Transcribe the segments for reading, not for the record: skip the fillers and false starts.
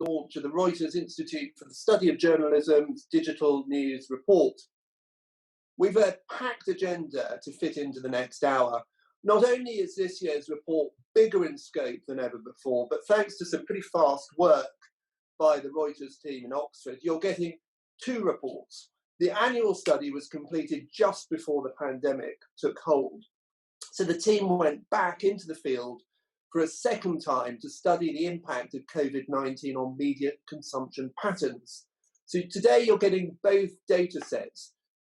launch of the Reuters Institute for the Study of Journalism's digital news report. We've a packed agenda to fit into the next hour. Not only is this year's report bigger in scope than ever before, but thanks to some pretty fast work by the Reuters team in Oxford, you're getting two reports. The annual study was completed just before the pandemic took hold. So the team went back into the field for a second time to study the impact of COVID-19 on media consumption patterns. So today you're getting both data sets,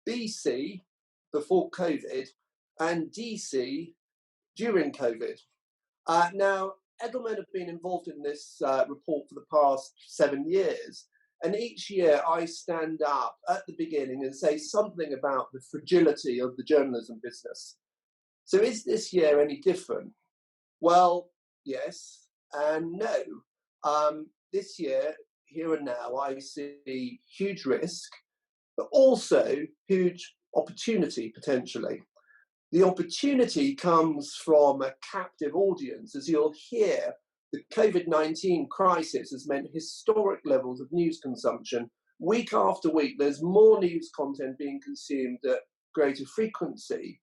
BC, before COVID, and DC, during COVID. Now, Edelman have been involved in this report for the past 7 years, and each year I stand up at the beginning and say something about the fragility of the journalism business. So is this year any different? Well, yes and no. This year, here and now, I see huge risk, but also huge opportunity potentially. The opportunity comes from a captive audience. As you'll hear, the COVID-19 crisis has meant historic levels of news consumption. Week after week, there's more news content being consumed at greater frequency.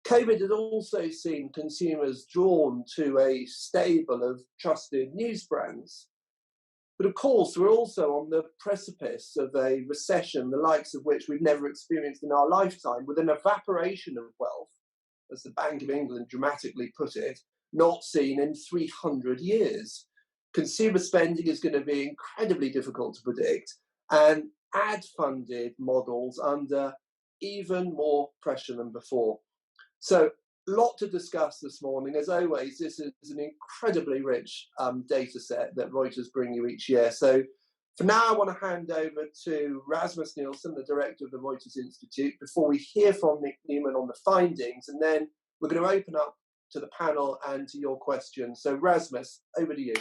COVID has also seen consumers drawn to a stable of trusted news brands. But of course, we're also on the precipice of a recession, the likes of which we've never experienced in our lifetime, with an evaporation of wealth, as the Bank of England dramatically put it, not seen in 300 years. Consumer spending is going to be incredibly difficult to predict, and ad-funded models under even more pressure than before. So, a lot to discuss this morning. As always, this is an incredibly rich data set that Reuters bring you each year. So for now, I want to hand over to Rasmus Nielsen, the director of the Reuters Institute, before we hear from Nic Newman on the findings, and then we're going to open up to the panel and to your questions. So Rasmus, over to you.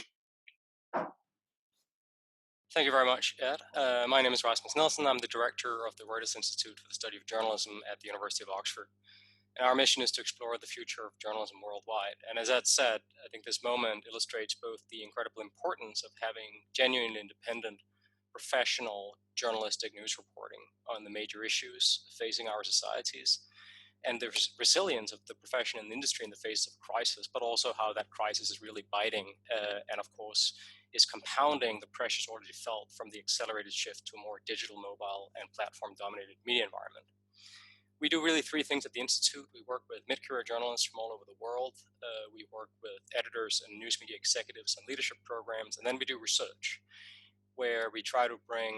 Thank you very much, Ed. My name is Rasmus Nielsen. I'm the director of the Reuters Institute for the Study of Journalism at the University of Oxford. And our mission is to explore the future of journalism worldwide. And as Ed said, I think this moment illustrates both the incredible importance of having genuinely independent, professional, journalistic news reporting on the major issues facing our societies, and the resilience of the profession and the industry in the face of crisis, but also how that crisis is really biting and, of course, is compounding the pressures already felt from the accelerated shift to a more digital, mobile, and platform-dominated media environment. We do really three things at the Institute. We work with mid-career journalists from all over the world. We work with editors and news media executives and leadership programs. And then we do research, where we try to bring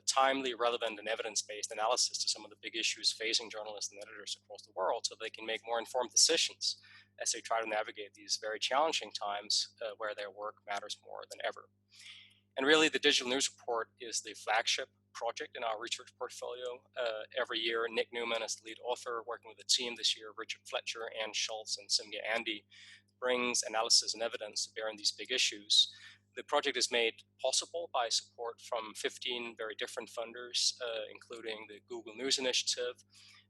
timely, relevant, and evidence-based analysis to some of the big issues facing journalists and editors across the world so they can make more informed decisions as they try to navigate these very challenging times where their work matters more than ever. And really, the Digital News Report is the flagship project in our research portfolio. Every year, Nic Newman, as the lead author, working with a team this year, Richard Fletcher, Ann Schultz, and Simya Andy, brings analysis and evidence to bear on these big issues. The project is made possible by support from 15 very different funders, including the Google News Initiative,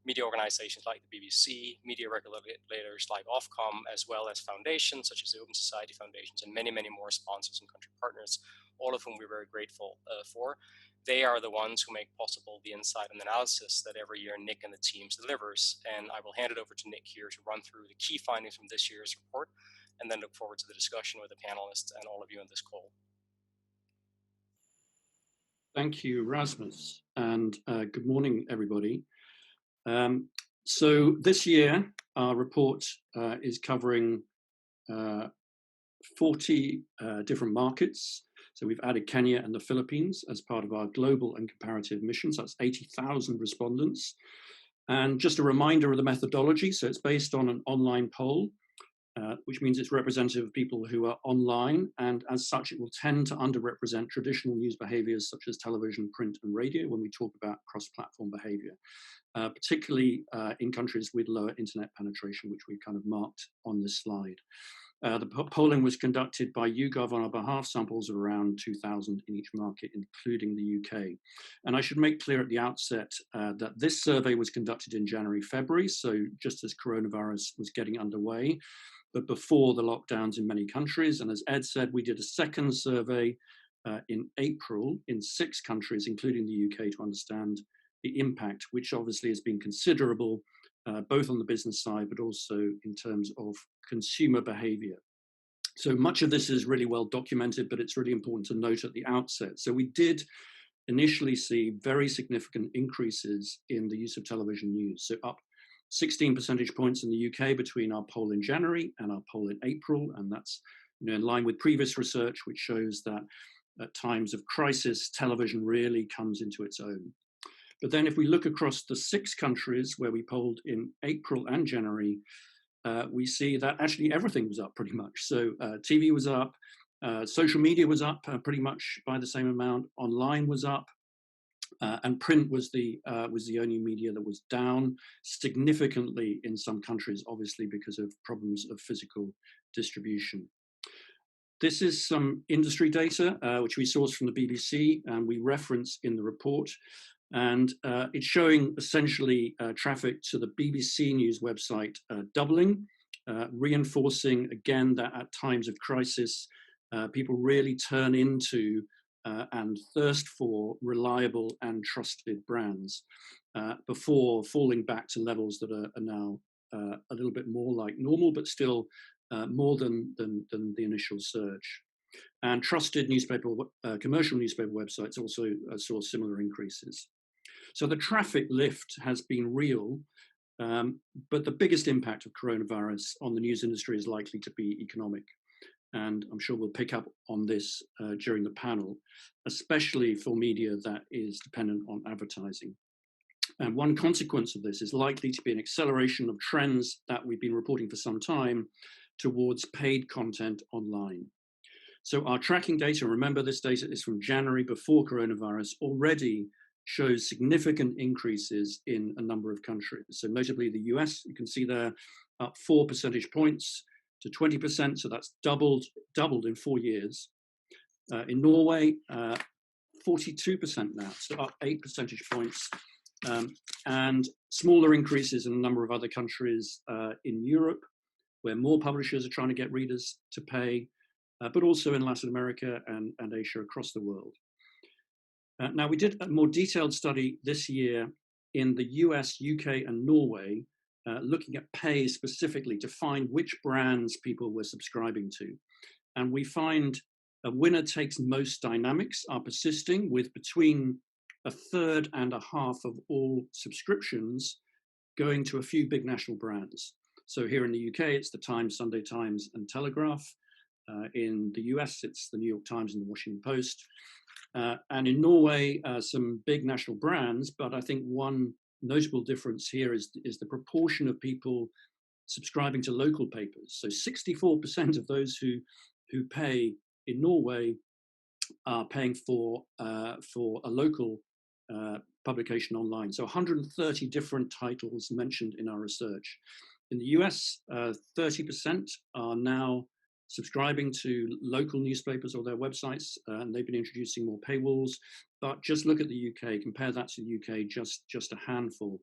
media organizations like the BBC, media regulators like Ofcom, as well as foundations such as the Open Society Foundations, and many, many more sponsors and country partners, all of whom we're very grateful for. They are the ones who make possible the insight and analysis that every year Nic and the teams delivers. And I will hand it over to Nic here to run through the key findings from this year's report, and then look forward to the discussion with the panelists and all of you on this call. Thank you, Rasmus, and good morning, everybody. So this year, our report is covering 40 different markets. So we've added Kenya and the Philippines as part of our global and comparative mission. So that's 80,000 respondents. And just a reminder of the methodology. So it's based on an online poll, which means it's representative of people who are online. And as such, it will tend to underrepresent traditional news behaviors such as television, print, and radio when we talk about cross-platform behavior, particularly in countries with lower internet penetration, which we've kind of marked on this slide. The polling was conducted by YouGov on our behalf, samples of around 2,000 in each market, including the UK. And I should make clear at the outset that this survey was conducted in January, February, so just as coronavirus was getting underway, but before the lockdowns in many countries. And as Ed said, we did a second survey in April in 6 countries, including the UK, to understand the impact, which obviously has been considerable, both on the business side, but also in terms of consumer behavior. So much of this is really well documented, but it's really important to note at the outset. So we did initially see very significant increases in the use of television news. So up 16 percentage points in the UK between our poll in January and our poll in April. And that's in line with previous research, which shows that at times of crisis, television really comes into its own. But then if we look across the 6 countries where we polled in April and January, we see that actually everything was up pretty much. So TV was up, social media was up pretty much by the same amount, online was up, and print was the only media that was down significantly in some countries, obviously because of problems of physical distribution. This is some industry data, which we sourced from the BBC and we reference in the report. And it's showing essentially traffic to the BBC News website doubling, reinforcing again that at times of crisis, people really turn into and thirst for reliable and trusted brands before falling back to levels that are now a little bit more like normal, but still more than the initial surge. And trusted newspaper, commercial newspaper websites also saw similar increases. So the traffic lift has been real, but the biggest impact of coronavirus on the news industry is likely to be economic. And I'm sure we'll pick up on this during the panel, especially for media that is dependent on advertising. And one consequence of this is likely to be an acceleration of trends that we've been reporting for some time towards paid content online. So our tracking data, remember this data is from January before coronavirus, already shows significant increases in a number of countries. So notably the US, you can see there up 4 percentage points to 20%, so that's doubled in 4 years. In Norway, 42% now, so up 8 percentage points. And smaller increases in a number of other countries in Europe, where more publishers are trying to get readers to pay, but also in Latin America and Asia across the world. Now, we did a more detailed study this year in the US, UK, and Norway, looking at pay specifically to find which brands people were subscribing to. And we find a winner takes most dynamics are persisting with between 1/3 and 1/2 of all subscriptions going to a few big national brands. So here in the UK, it's the Times, Sunday Times, and Telegraph. In the US, it's the New York Times and the Washington Post. And in Norway, some big national brands, but I think one notable difference here is the proportion of people subscribing to local papers. So 64% of those who pay in Norway are paying for a local publication online. So 130 different titles mentioned in our research. In the US, 30% are now subscribing to local newspapers or their websites, and they've been introducing more paywalls. But just look at the UK, compare that to the UK, just a handful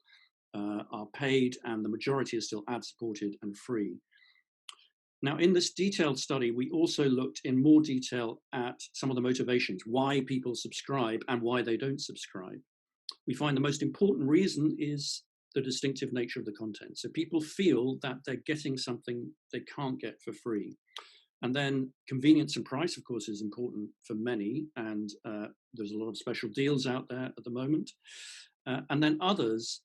are paid, and the majority is still ad-supported and free. Now, in this detailed study, we also looked in more detail at some of the motivations, why people subscribe and why they don't subscribe. We find the most important reason is the distinctive nature of the content. So people feel that they're getting something they can't get for free. And then convenience and price, of course, is important for many. And there's a lot of special deals out there at the moment. And then others,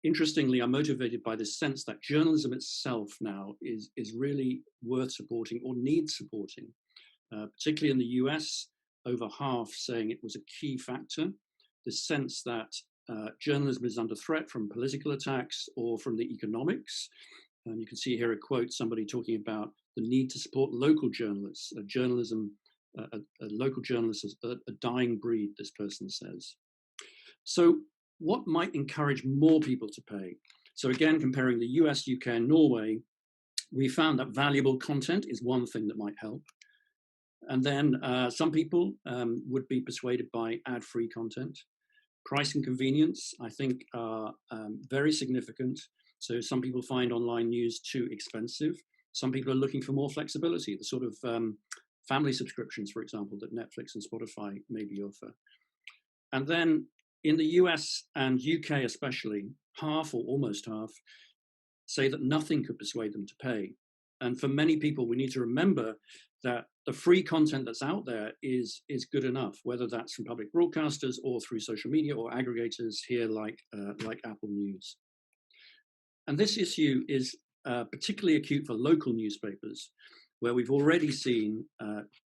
interestingly, are motivated by this sense that journalism itself now is really worth supporting or needs supporting. Particularly in the US, over half saying it was a key factor. The sense that journalism is under threat from political attacks or from the economics. And you can see here a quote, somebody talking about the need to support local journalists. A local journalist is a dying breed, this person says. So what might encourage more people to pay? So again, comparing the US, UK, and Norway, we found that valuable content is one thing that might help. And then some people would be persuaded by ad-free content. Price and convenience, I think, are very significant. So some people find online news too expensive. Some people are looking for more flexibility, the sort of family subscriptions, for example, that Netflix and Spotify maybe offer. And then in the US and UK especially, half or almost half say that nothing could persuade them to pay. And for many people, we need to remember that the free content that's out there is good enough, whether that's from public broadcasters or through social media or aggregators here like Apple News. And this issue is particularly acute for local newspapers, where we've already seen,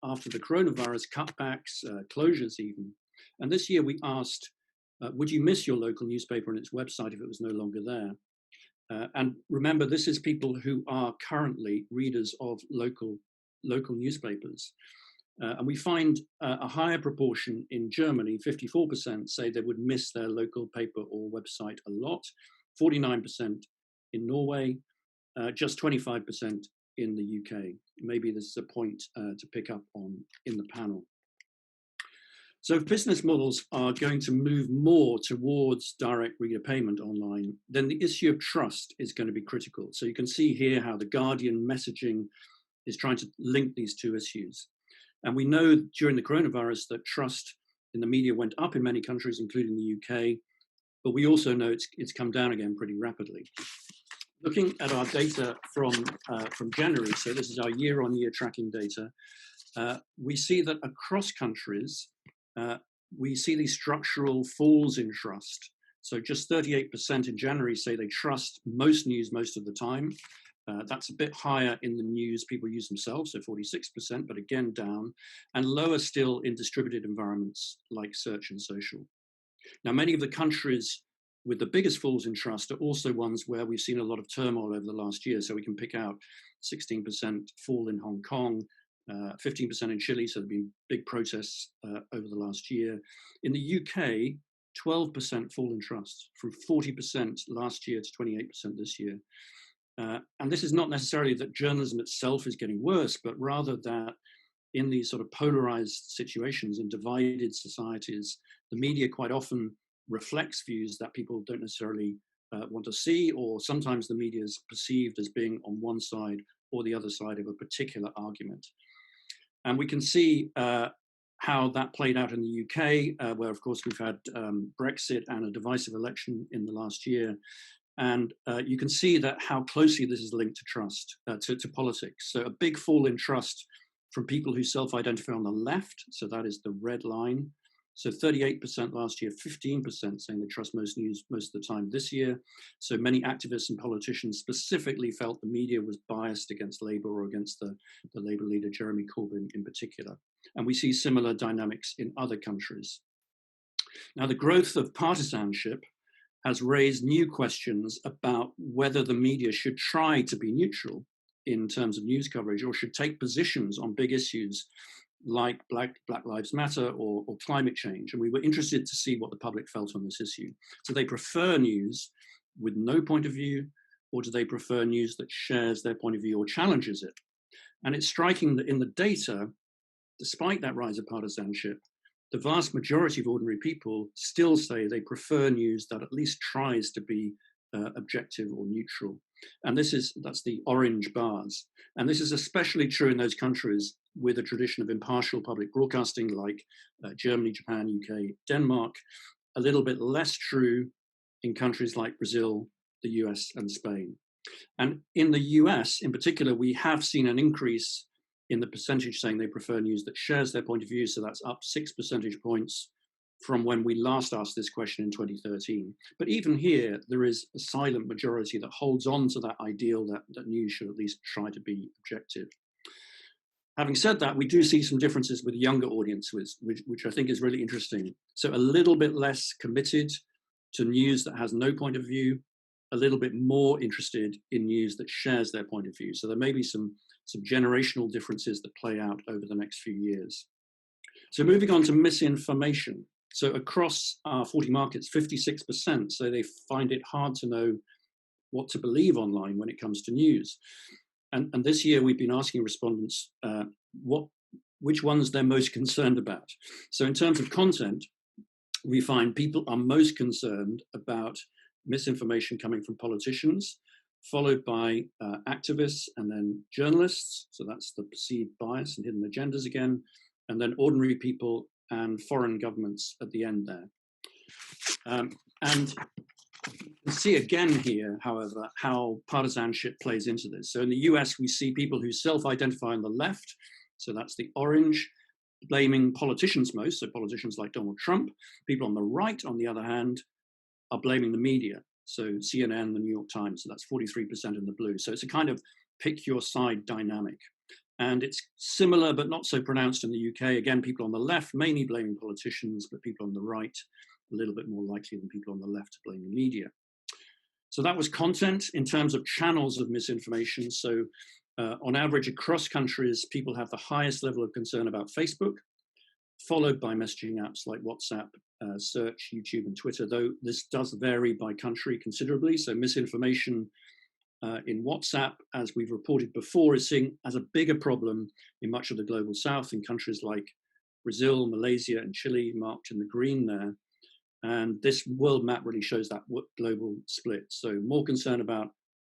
after the coronavirus, cutbacks, closures even. And this year we asked, would you miss your local newspaper and its website if it was no longer there? And remember, this is people who are currently readers of local newspapers. And we find a higher proportion in Germany, 54% say they would miss their local paper or website a lot, 49% in Norway, just 25% in the UK. Maybe this is a point to pick up on in the panel. So if business models are going to move more towards direct reader payment online, then the issue of trust is going to be critical. So you can see here how the Guardian messaging is trying to link these two issues. And we know during the coronavirus that trust in the media went up in many countries, including the UK, but we also know it's come down again pretty rapidly. Looking at our data from January, so this is our year-on-year tracking data, we see that across countries, we see these structural falls in trust. So just 38% in January say they trust most news most of the time. That's a bit higher in the news people use themselves, so 46%, but again down, and lower still in distributed environments like search and social. Now, many of the countries with the biggest falls in trust are also ones where we've seen a lot of turmoil over the last year. So we can pick out 16% fall in Hong Kong, 15% in Chile, so there have been big protests over the last year. In the UK, 12% fall in trust, from 40% last year to 28% this year. And this is not necessarily that journalism itself is getting worse, but rather that in these sort of polarized situations, in divided societies, the media quite often reflects views that people don't necessarily want to see, or sometimes the media is perceived as being on one side or the other side of a particular argument. And we can see how that played out in the UK, where of course we've had Brexit and a divisive election in the last year. And you can see that how closely this is linked to trust, to politics. So a big fall in trust from people who self-identify on the left, so that is the red line. So 38% last year, 15% saying they trust most news most of the time this year. So many activists and politicians specifically felt the media was biased against Labour or against the Labour leader, Jeremy Corbyn in particular. And we see similar dynamics in other countries. Now, the growth of partisanship has raised new questions about whether the media should try to be neutral in terms of news coverage or should take positions on big issues like Black Lives Matter or climate change. And we were interested to see what the public felt on this issue. Do they prefer news with no point of view, or do they prefer news that shares their point of view or challenges it? And it's striking that in the data, despite that rise of partisanship, the vast majority of ordinary people still say they prefer news that at least tries to be objective or neutral. And that's the orange bars. And this is especially true in those countries with a tradition of impartial public broadcasting like Germany, Japan, UK, Denmark, a little bit less true in countries like Brazil, the US, and Spain. And in the US in particular, we have seen an increase in the percentage saying they prefer news that shares their point of view. So that's up 6 percentage points from when we last asked this question in 2013. But even here, there is a silent majority that holds on to that ideal that news should at least try to be objective. Having said that, we do see some differences with younger audiences, which I think is really interesting. So a little bit less committed to news that has no point of view, a little bit more interested in news that shares their point of view. So there may be some generational differences that play out over the next few years. So moving on to misinformation. So across our 40 markets, 56% say they find it hard to know what to believe online when it comes to news. And this year we've been asking respondents which ones they're most concerned about. So in terms of content, we find people are most concerned about misinformation coming from politicians, followed by activists and then journalists. So that's the perceived bias and hidden agendas again, and then ordinary people and foreign governments at the end there. And you can see again here, however, how partisanship plays into this. So in the US, we see people who self-identify on the left, so that's the orange, blaming politicians most, so politicians like Donald Trump. People on the right, on the other hand, are blaming the media, so CNN, the New York Times, so that's 43% in the blue. So it's a kind of pick your side dynamic. And it's similar, but not so pronounced in the UK. Again, people on the left mainly blaming politicians, but people on the right, a little bit more likely than people on the left to blame the media. So that was content. In terms of channels of misinformation, so on average across countries, people have the highest level of concern about Facebook, followed by messaging apps like WhatsApp, Search, YouTube, and Twitter, though this does vary by country considerably. So misinformation in WhatsApp, as we've reported before, is seen as a bigger problem in much of the global south, in countries like Brazil, Malaysia, and Chile, marked in the green there. And this world map really shows that global split. So more concern about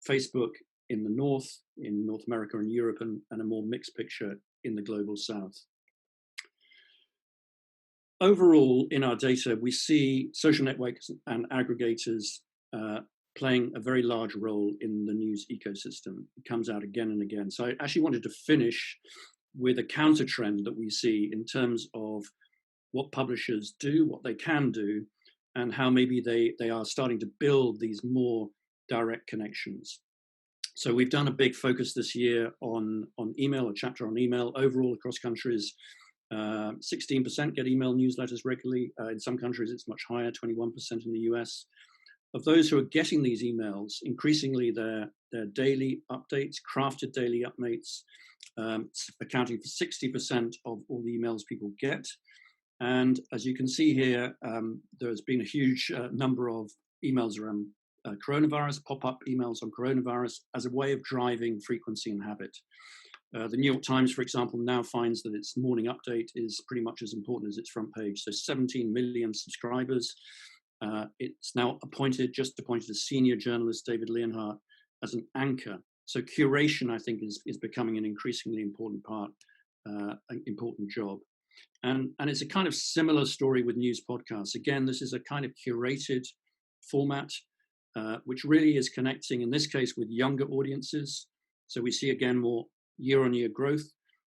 Facebook in the north, in North America and Europe, and a more mixed picture in the global south. Overall, in our data, we see social networks and aggregators playing a very large role in the news ecosystem. It comes out again and again. So I actually wanted to finish with a counter trend that we see in terms of what publishers do, what they can do, and how maybe they are starting to build these more direct connections. So we've done a big focus this year on email, a chapter on email overall across countries. 16% get email newsletters regularly. In some countries, it's much higher, 21% in the US. Of those who are getting these emails, increasingly they're daily updates, crafted daily updates, accounting for 60% of all the emails people get. And as you can see here, there's been a huge number of emails around coronavirus, pop-up emails on coronavirus as a way of driving frequency and habit. The New York Times, for example, now finds that its morning update is pretty much as important as its front page. So 17 million subscribers. It's now just appointed a senior journalist, David Leonhardt, as an anchor. So curation, I think, is becoming an increasingly important part, an important job. And it's a kind of similar story with news podcasts. Again, this is a kind of curated format, which really is connecting, in this case, with younger audiences. So we see, again, more year-on-year growth.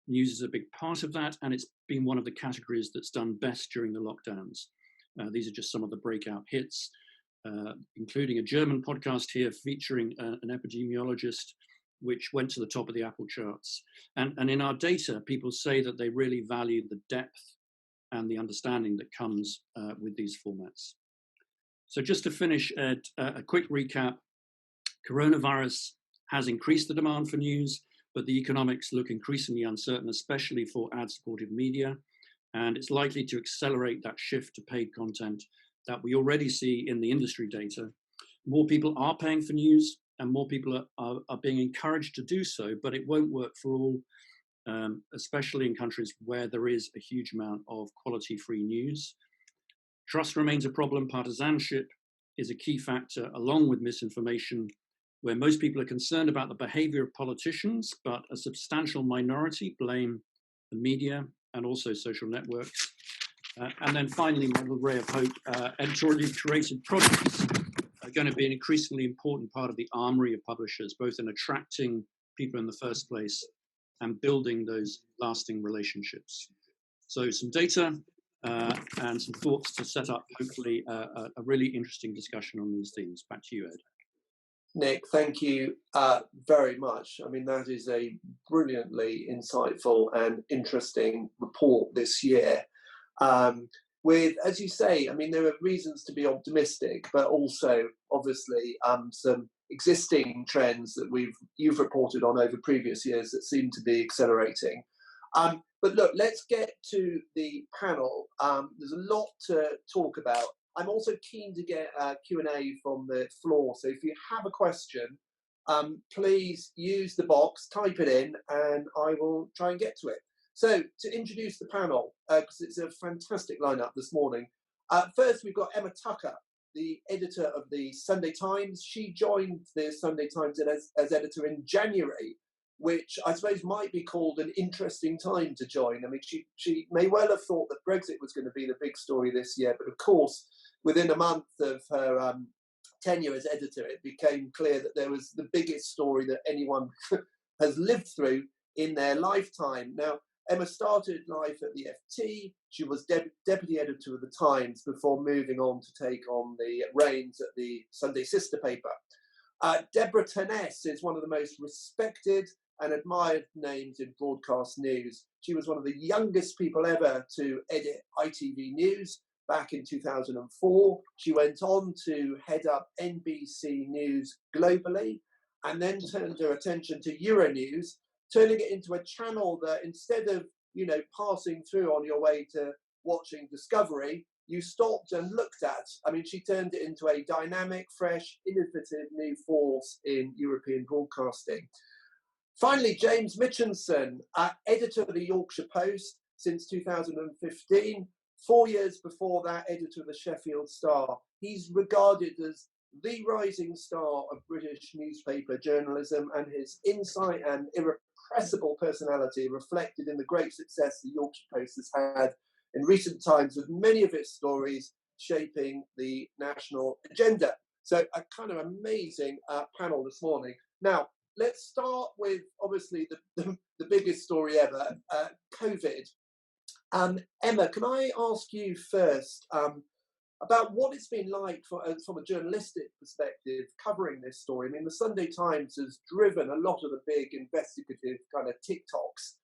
News is a big part of that, and it's been one of the categories that's done best during the lockdowns. These are just some of the breakout hits, including a German podcast here featuring an epidemiologist, which went to the top of the Apple charts. And in our data, people say that they really value the depth and the understanding that comes with these formats. So just to finish, Ed, a quick recap. Coronavirus has increased the demand for news, but the economics look increasingly uncertain, especially for ad-supported media. And it's likely to accelerate that shift to paid content that we already see in the industry data. More people are paying for news, and more people are being encouraged to do so, but it won't work for all, especially in countries where there is a huge amount of quality-free news. Trust remains a problem. Partisanship is a key factor, along with misinformation, where most people are concerned about the behavior of politicians, but a substantial minority blame the media and also social networks. And then finally, my little ray of hope, editorially curated projects are going to be an increasingly important part of the armory of publishers, both in attracting people in the first place and building those lasting relationships. So some data and some thoughts to set up, hopefully, a really interesting discussion on these themes. Back to you, Ed. Nic, thank you very much. I mean, that is a brilliantly insightful and interesting report this year. With, as you say, I mean, there are reasons to be optimistic, but also, obviously, some existing trends that you've reported on over previous years that seem to be accelerating. But look, let's get to the panel. There's a lot to talk about. I'm also keen to get Q&A from the floor. So if you have a question, please use the box, type it in, and I will try and get to it. So to introduce the panel, because it's a fantastic lineup this morning. First, we've got Emma Tucker, the editor of the Sunday Times. She joined the Sunday Times as editor in January, which I suppose might be called an interesting time to join. I mean, she may well have thought that Brexit was going to be the big story this year, but of course, within a month of her tenure as editor, it became clear that there was the biggest story that anyone has lived through in their lifetime. Now, Emma started life at the FT. She was deputy editor of the Times before moving on to take on the reins at the Sunday sister paper. Deborah Turness is one of the most respected and admired names in broadcast news. She was one of the youngest people ever to edit ITV News back in 2004. She went on to head up NBC News globally and then turned her attention to Euronews, turning it into a channel that instead of, passing through on your way to watching Discovery, you stopped and looked at. I mean, she turned it into a dynamic, fresh, innovative new force in European broadcasting. Finally, James Mitchinson, editor of the Yorkshire Post since 2015. 4 years before that, editor of the Sheffield Star. He's regarded as the rising star of British newspaper journalism, and his insight and irrepressible personality reflected in the great success the Yorkshire Post has had in recent times, with many of its stories shaping the national agenda. So a kind of amazing panel this morning. Now, let's start with, obviously, the biggest story ever, COVID. Emma, can I ask you first about what it's been like from a journalistic perspective covering this story? I mean, the Sunday Times has driven a lot of the big investigative kind of TikToks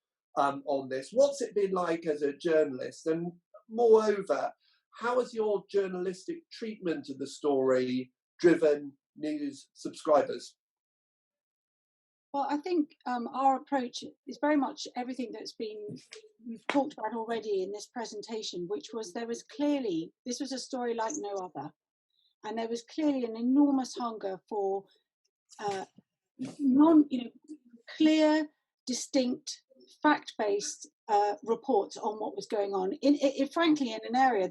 on this. What's it been like as a journalist? And moreover, how has your journalistic treatment of the story driven news subscribers? Well, I think our approach is very much everything we've talked about already in this presentation, which was this was a story like no other. And there was clearly an enormous hunger for clear, distinct, fact-based reports on what was going on, frankly, in an area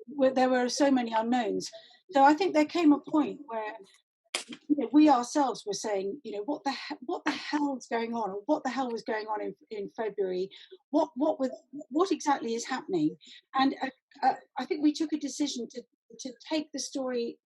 where there were so many unknowns. So I think there came a point where we ourselves were saying, what the hell's going on, or what the hell was going on in February? What exactly is happening? And I think we took a decision to take the story.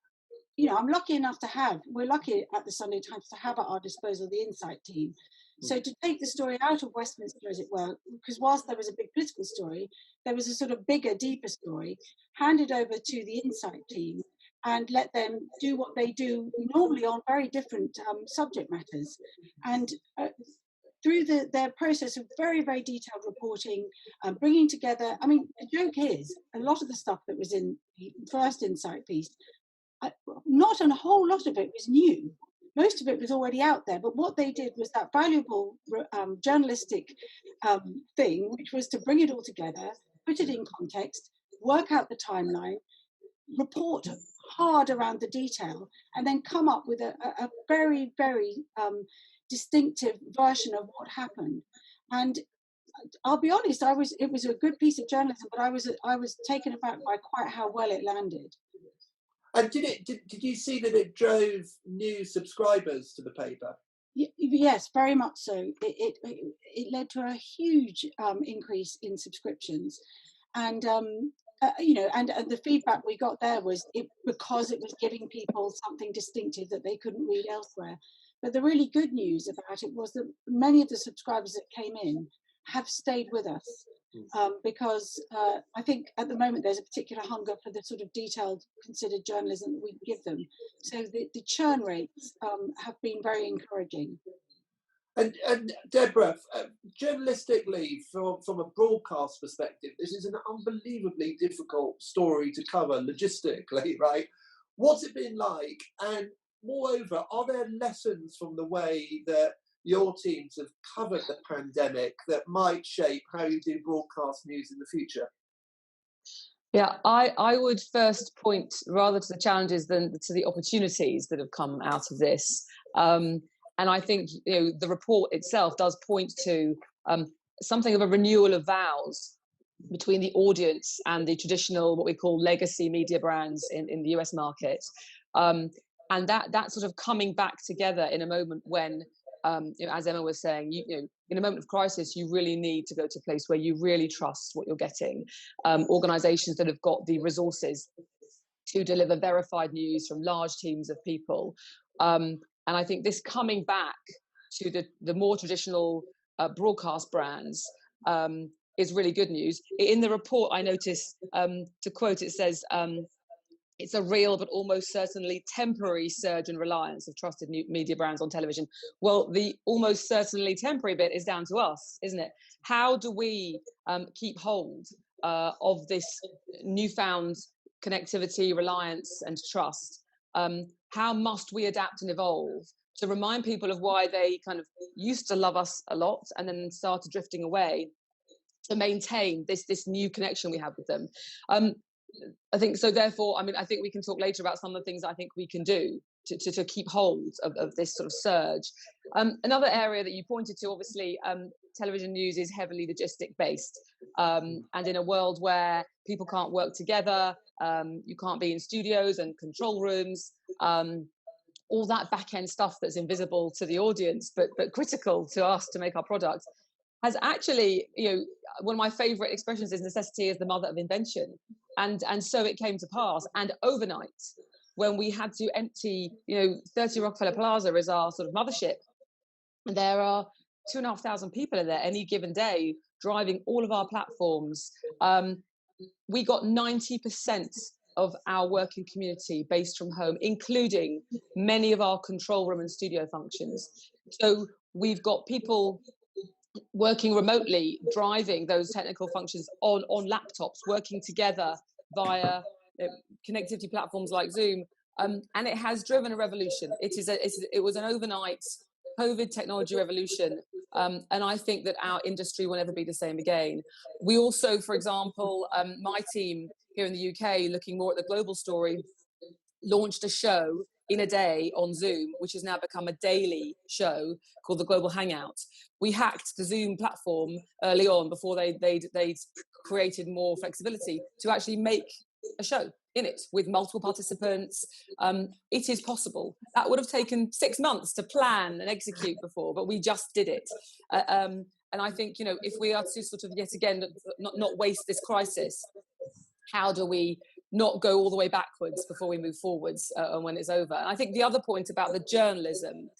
We're lucky at the Sunday Times to have at our disposal the Insight team. So to take the story out of Westminster, as it were, because whilst there was a big political story, there was a sort of bigger, deeper story, handed over to the Insight team and let them do what they do normally on very different subject matters. And through their process of very, very detailed reporting, bringing together, I mean, the joke is, a lot of the stuff that was in the first Insight piece, not a whole lot of it was new. Most of it was already out there, but what they did was that valuable journalistic thing, which was to bring it all together, put it in context, work out the timeline, report hard around the detail, and then come up with a very, very distinctive version of what happened. And I'll be honest, it was a good piece of journalism, but I was taken aback by quite how well it landed. And did you see that it drove new subscribers to the paper? Yes, very much so. It led to a huge increase in subscriptions, and and the feedback we got there was because it was giving people something distinctive that they couldn't read elsewhere. But the really good news about it was that many of the subscribers that came in have stayed with us because I think at the moment there's a particular hunger for the sort of detailed, considered journalism that we can give them. So the churn rates have been very encouraging. And Deborah, journalistically, from a broadcast perspective, this is an unbelievably difficult story to cover logistically, right? What's it been like? And moreover, are there lessons from the way that your teams have covered the pandemic that might shape how you do broadcast news in the future? Yeah, I would first point rather to the challenges than to the opportunities that have come out of this. And I think the report itself does point to something of a renewal of vows between the audience and the traditional, what we call legacy media brands in the US market. And that sort of coming back together in a moment when, as Emma was saying, in a moment of crisis, you really need to go to a place where you really trust what you're getting. Organizations that have got the resources to deliver verified news from large teams of people. And I think this coming back to the more traditional broadcast brands is really good news. In the report, I noticed, to quote, it says, it's a real but almost certainly temporary surge in reliance of trusted new media brands on television. Well, the almost certainly temporary bit is down to us, isn't it? How do we keep hold of this newfound connectivity, reliance, and trust? How must we adapt and evolve to remind people of why they kind of used to love us a lot and then started drifting away, to maintain this new connection we have with them? I think so. Therefore, I mean, I think we can talk later about some of the things I think we can do to keep hold of this sort of surge. Another area that you pointed to, obviously, television news is heavily logistic based, and in a world where people can't work together, you can't be in studios and control rooms, all that back end stuff that's invisible to the audience but critical to us to make our product, has actually, one of my favorite expressions is necessity is the mother of invention. And so it came to pass. And overnight, when we had to empty, 30 Rockefeller Plaza is our sort of mothership, and there are 2,500 people in there any given day driving all of our platforms. We got 90% of our working community based from home, including many of our control room and studio functions. So we've got people working remotely, driving those technical functions on laptops, working together via connectivity platforms like Zoom, and it has driven a revolution. It was an overnight COVID technology revolution, and I think that our industry will never be the same again. We also, for example, my team here in the UK, looking more at the global story, launched a show in a day on Zoom, which has now become a daily show called the Global Hangout. We hacked the Zoom platform early on before they'd created more flexibility to actually make a show in it with multiple participants. It is possible. That would have taken 6 months to plan and execute before, but we just did it. And I think, if we are to sort of yet again not waste this crisis, how do we not go all the way backwards before we move forwards and when it's over? And I think the other point about the journalism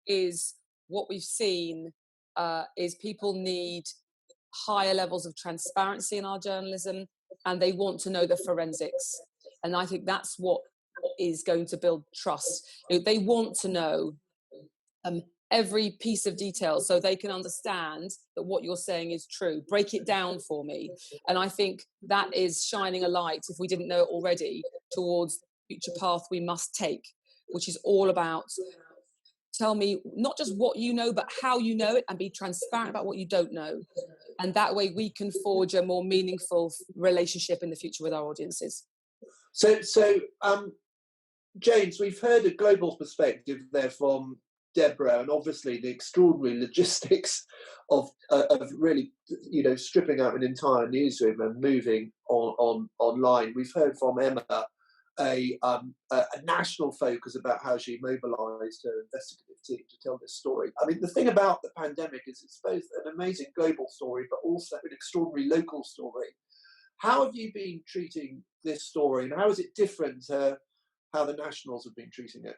is what we've seen is people need higher levels of transparency in our journalism, and they want to know the forensics. And I think that's what is going to build trust. They want to know every piece of detail so they can understand that what you're saying is true. Break it down for me. And I think that is shining a light, if we didn't know it already, towards the future path we must take, which is all about tell me not just what you know, but how you know it, and be transparent about what you don't know. And that way we can forge a more meaningful relationship in the future with our audiences. So James, we've heard a global perspective there from Deborah, and obviously the extraordinary logistics of really, stripping out an entire newsroom and moving online. We've heard from Emma a national focus about how she mobilised her investigative team to tell this story. I mean, the thing about the pandemic is it's both an amazing global story, but also an extraordinary local story. How have you been treating this story, and how is it different to how the nationals have been treating it?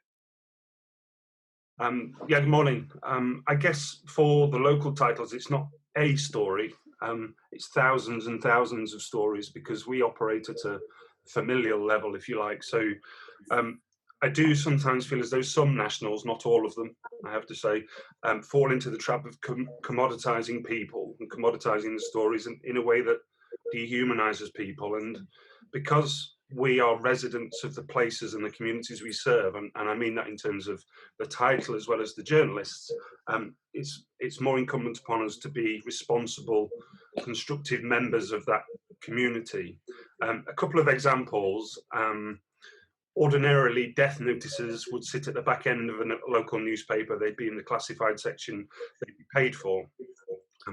Good morning. I guess for the local titles, it's not a story. It's thousands and thousands of stories, because we operate at a familial level, if you like. So I do sometimes feel as though some nationals, not all of them, I have to say, fall into the trap of commoditizing people and commoditizing the stories in a way that dehumanizes people. And because we are residents of the places and the communities we serve, and I mean that in terms of the title as well as the journalists, it's more incumbent upon us to be responsible, constructive members of that community. A couple of examples. Ordinarily, death notices would sit at the back end of a local newspaper. They'd be in the classified section. They'd be paid for.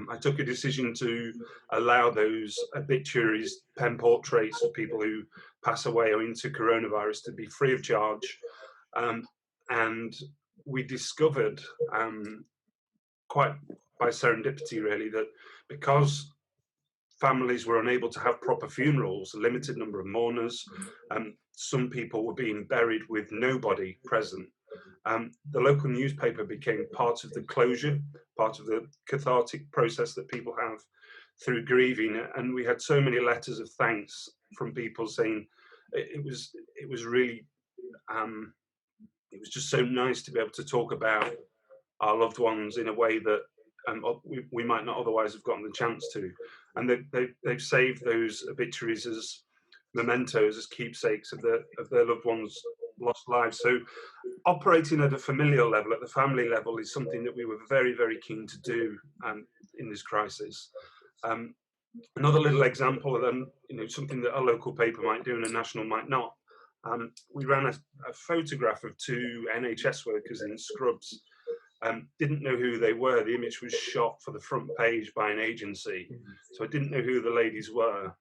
I took a decision to allow those obituaries, pen portraits of people who pass away owing to coronavirus, to be free of charge. And we discovered, quite by serendipity really, that because families were unable to have proper funerals, a limited number of mourners, some people were being buried with nobody present. The local newspaper became part of the closure, part of the cathartic process that people have through grieving. And we had so many letters of thanks from people saying it was really, it was just so nice to be able to talk about our loved ones in a way that we might not otherwise have gotten the chance to. And they've saved those obituaries as mementos, as keepsakes of their loved ones' lost lives. So operating at a familial level, at the family level, is something that we were very, very keen to do in this crisis. Another little example of them, something that a local paper might do and a national might not. We ran a photograph of two NHS workers in scrubs. Didn't know who they were. The image was shot for the front page by an agency, so I didn't know who the ladies were.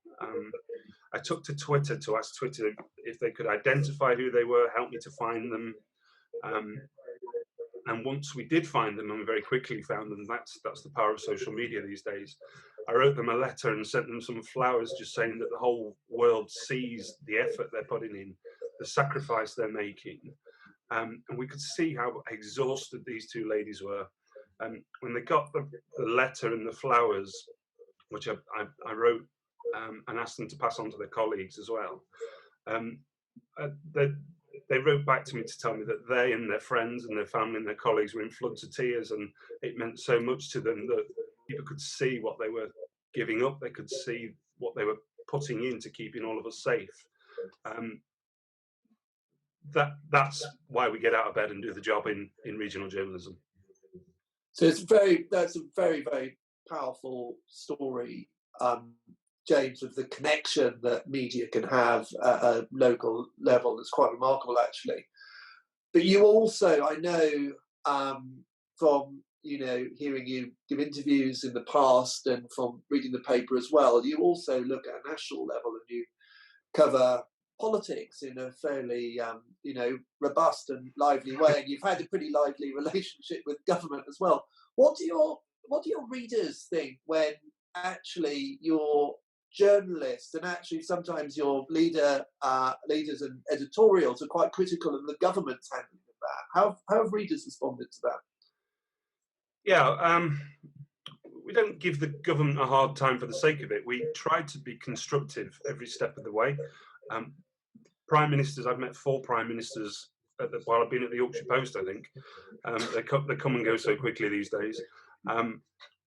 I took to Twitter to ask Twitter if they could identify who they were, help me to find them. And once we did find them, and we very quickly found them, that's the power of social media these days, I wrote them a letter and sent them some flowers, just saying that the whole world sees the effort they're putting in, the sacrifice they're making. And we could see how exhausted these two ladies were. When they got the letter and the flowers, which I wrote and asked them to pass on to their colleagues as well, they wrote back to me to tell me that they and their friends and their family and their colleagues were in floods of tears, and it meant so much to them that people could see what they were giving up. They could see what they were putting into keeping all of us safe. That's why we get out of bed and do the job in regional journalism. So that's a very, very powerful story, James, of the connection that media can have at a local level. It's quite remarkable, actually. But you also, I know, from hearing you give interviews in the past and from reading the paper as well, you also look at a national level and you cover politics in a fairly robust and lively way, and you've had a pretty lively relationship with government as well. What do your readers think when actually your journalists and actually sometimes your leaders and editorials are quite critical of the government's handling of that? How have readers responded to that? Yeah, we don't give the government a hard time for the sake of it. We try to be constructive every step of the way. Prime ministers, I've met 4 prime ministers while I've been at the Yorkshire Post, I think. They come and go so quickly these days.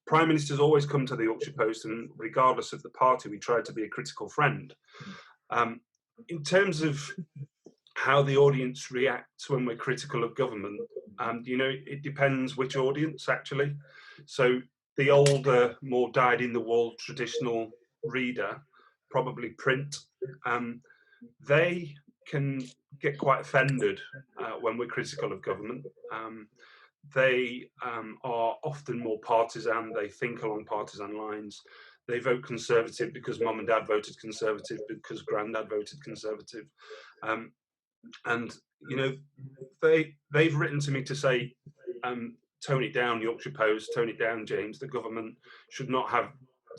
Prime ministers always come to the Yorkshire Post, and regardless of the party, we try to be a critical friend. In terms of how the audience reacts when we're critical of government, it depends which audience, actually. So the older, more dyed-in-the-wool traditional reader, probably print, they can get quite offended when we're critical of government. They are often more partisan. They think along partisan lines. They vote Conservative because mum and dad voted Conservative, because granddad voted Conservative. And they've written to me to say, tone it down, Yorkshire Post, tone it down, James. The government should not have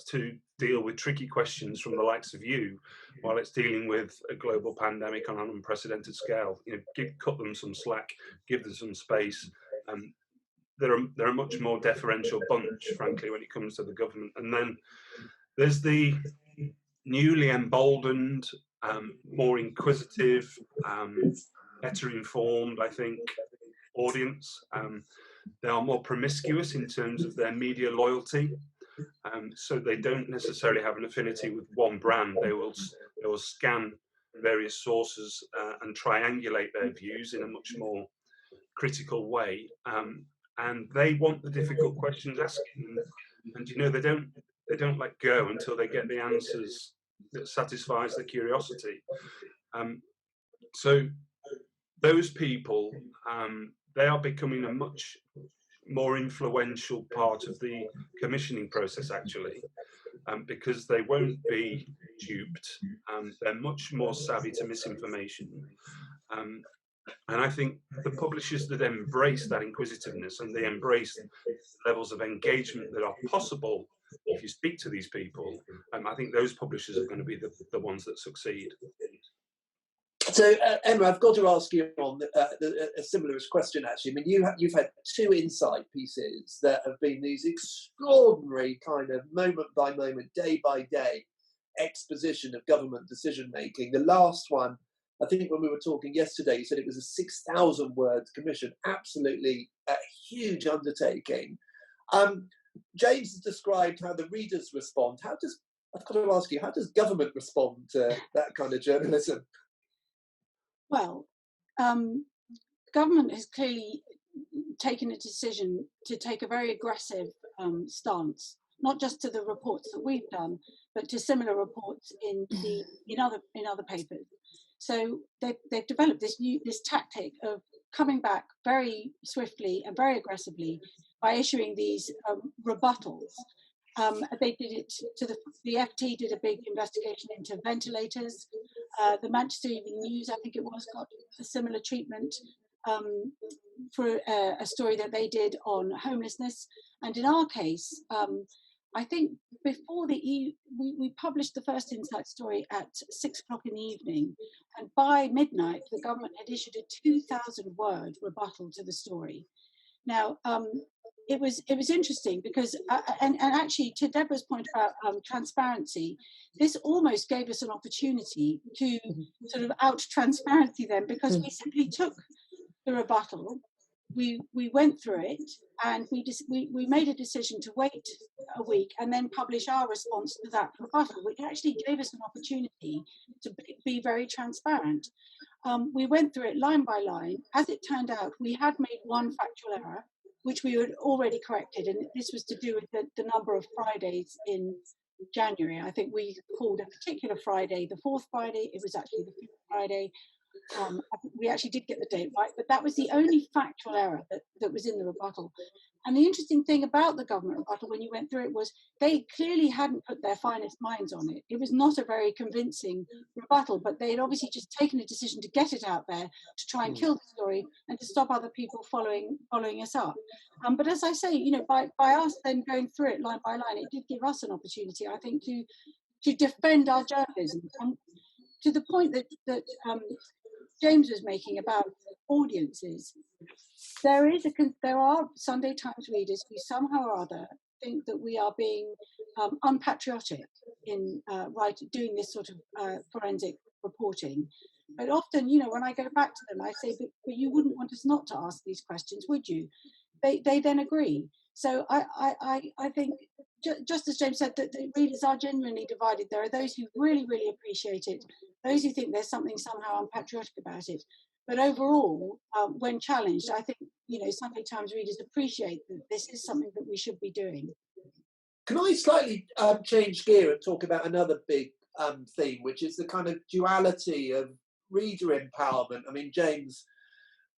to deal with tricky questions from the likes of you while it's dealing with a global pandemic on an unprecedented scale. Cut them some slack, give them some space. They're a much more deferential bunch, frankly, when it comes to the government. And then there's the newly emboldened, more inquisitive, better informed, I think, audience. They are more promiscuous in terms of their media loyalty. So they don't necessarily have an affinity with one brand. They will scan various sources and triangulate their views in a much more critical way. And they want the difficult questions asking, and they don't let go until they get the answers that satisfies their curiosity. So those people, they are becoming a much more influential part of the commissioning process, actually, because they won't be duped. They're much more savvy to misinformation. And I think the publishers that embrace that inquisitiveness and they embrace levels of engagement that are possible if you speak to these people, I think those publishers are going to be the ones that succeed. So, Emma, I've got to ask you on a similar question, actually. I mean, you've had two insight pieces that have been these extraordinary kind of moment by moment, day by day exposition of government decision making. The last one, I think when we were talking yesterday, you said it was a 6,000 word commission, absolutely a huge undertaking. James has described how the readers respond. I've got to ask you, how does government respond to that kind of journalism? Well, government has clearly taken a decision to take a very aggressive stance, not just to the reports that we've done, but to similar reports in other papers. So they've developed this tactic of coming back very swiftly and very aggressively by issuing these rebuttals. They did it to the FT did a big investigation into ventilators. The Manchester Evening News, I think it was, got a similar treatment for a story that they did on homelessness. And in our case, I think before we published the first Insight story at 6 o'clock in the evening, and by midnight, the government had issued a 2,000-word rebuttal to the story. Now, it was interesting because, and actually, to Deborah's point about transparency, this almost gave us an opportunity to sort of out transparency them, because we simply took the rebuttal, we went through it, and we made a decision to wait a week and then publish our response to that rebuttal, which actually gave us an opportunity to be very transparent. We went through it line by line. As it turned out, we had made one factual error, which we had already corrected, and this was to do with the number of Fridays in January. I think we called a particular Friday the 4th Friday. It was actually the 5th Friday. We actually did get the date right, but that was the only factual error that was in the rebuttal. And the interesting thing about the government rebuttal, when you went through it, was they clearly hadn't put their finest minds on it. It was not a very convincing rebuttal, but they had obviously just taken a decision to get it out there, to try and kill the story and to stop other people following us up. But as I say, by us then going through it line by line, it did give us an opportunity, I think, to defend our journalism. And to the point that James was making about audiences, there are Sunday Times readers who somehow or other think that we are being unpatriotic in doing this sort of forensic reporting. But often, when I go back to them, I say, but you wouldn't want us not to ask these questions, would you? They then agree. So I think, just as James said, that the readers are genuinely divided. There are those who really, really appreciate it, those who think there's something somehow unpatriotic about it. But overall, when challenged, I think, Sunday Times readers appreciate that this is something that we should be doing. Can I slightly change gear and talk about another big theme, which is the kind of duality of reader empowerment? I mean, James